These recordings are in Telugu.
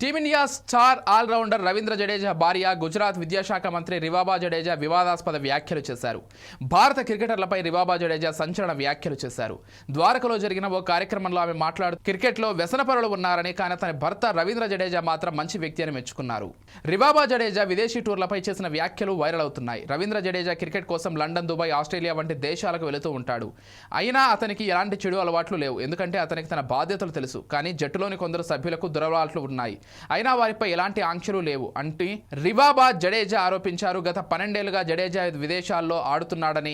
Team India star allrounder Ravindra Jadeja భార్య గుజరాత్ విద్యాశాఖ మంత్రి రివాబా జడేజా వివాదాస్పద వ్యాఖ్యలు చేశారు. భారత క్రికెటర్లపై రివాబా జడేజా సంచలన వ్యాఖ్యలు చేశారు. ద్వారకలో జరిగిన ఓ కార్యక్రమంలో ఆమె మాట్లాడుతూ క్రికెట్లో వ్యసనపరులు ఉన్నారని, కానీ తన భర్త రవీంద్ర జడేజా మాత్రం మంచి వ్యక్తి అని మెచ్చుకున్నారు. రివాబా జడేజా విదేశీ టూర్లపై చేసిన వ్యాఖ్యలు వైరల్ అవుతున్నాయి. రవీంద్ర జడేజా క్రికెట్ కోసం లండన్, దుబాయ్, ఆస్ట్రేలియా వంటి దేశాలకు వెళుతూ ఉంటాడు. అయినా అతనికి ఎలాంటి చెడు అలవాట్లు లేవు, ఎందుకంటే అతనికి తన బాధ్యతలు తెలుసు. కానీ జట్టులోని కొందరు సభ్యులకు దురలవాట్లు ఉన్నాయి, అయినా వారిపై ఎలాంటి ఆంక్షలు లేవు అంటూ రివాబా జడేజా ఆరోపించారు. గత 12 ఏళ్లుగా జడేజా విదేశాల్లో ఆడుతున్నాడని,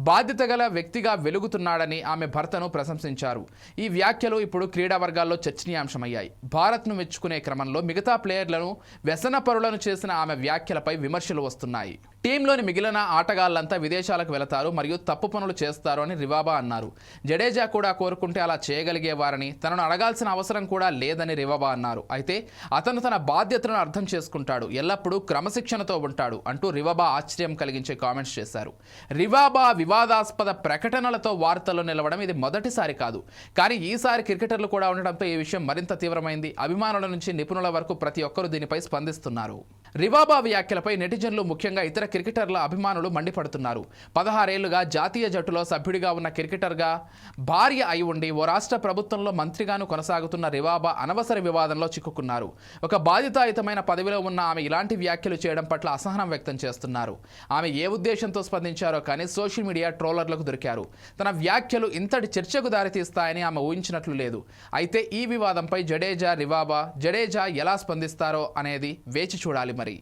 బాధ్యత గల వ్యక్తిగా వెలుగుతున్నాడని ఆమె భర్తను ప్రశంసించారు. ఈ వ్యాఖ్యలు ఇప్పుడు క్రీడా వర్గాల్లో చర్చనీయాంశమయ్యాయి. భారత్ను మెచ్చుకునే క్రమంలో మిగతా ప్లేయర్లను వ్యసనపరులను చేసిన ఆమె వ్యాఖ్యలపై విమర్శలు వస్తున్నాయి. టీంలోని మిగిలిన ఆటగాళ్లంతా విదేశాలకు వెళతారు మరియు తప్పు పనులు చేస్తారు అని రివాబా అన్నారు. జడేజా కూడా కోరుకుంటే అలా చేయగలిగేవారని, తనను అడగాల్సిన అవసరం కూడా లేదని రివాబా అన్నారు. అయితే అతను తన బాధ్యతలను అర్థం చేసుకుంటాడు, ఎల్లప్పుడూ క్రమశిక్షణతో ఉంటాడు అంటూ రివాబా ఆశ్చర్యం కలిగించే కామెంట్స్ చేశారు. రివాబా వివాదాస్పద ప్రకటనలతో వార్తల్లో నిలవడం ఇది మొదటిసారి కాదు. కానీ ఈసారి క్రికెటర్లు కూడా ఉండడంతో ఈ విషయం మరింత తీవ్రమైంది. అభిమానుల నుంచి నిపుణుల వరకు ప్రతి ఒక్కరూ దీనిపై స్పందిస్తున్నారు. రివాబా వ్యాఖ్యలపై నెటిజన్లు, ముఖ్యంగా ఇతర క్రికెటర్ల అభిమానులు మండిపడుతున్నారు. 16 ఏళ్లుగా జాతీయ జట్టులో సభ్యుడిగా ఉన్న క్రికెటర్గా భార్య అయి ఉండి ఓ రాష్ట్ర ప్రభుత్వంలో మంత్రిగాను కొనసాగుతున్న రివాబా అనవసర వివాదంలో చిక్కుకున్నారు. ఒక బాధ్యతాయుతమైన పదవిలో ఉన్న ఆమె ఇలాంటి వ్యాఖ్యలు చేయడం పట్ల అసహనం వ్యక్తం చేస్తున్నారు. ఆమె ఏ ఉద్దేశంతో స్పందించారో కానీ సోషల్ మీడియా ట్రోలర్లకు దొరికారు. తన వ్యాఖ్యలు ఇంతటి చర్చకు దారితీస్తాయని ఆమె ఊహించినట్లు లేదు. అయితే ఈ వివాదంపై జడేజా ఎలా స్పందిస్తారో అనేది వేచి చూడాలి. మరి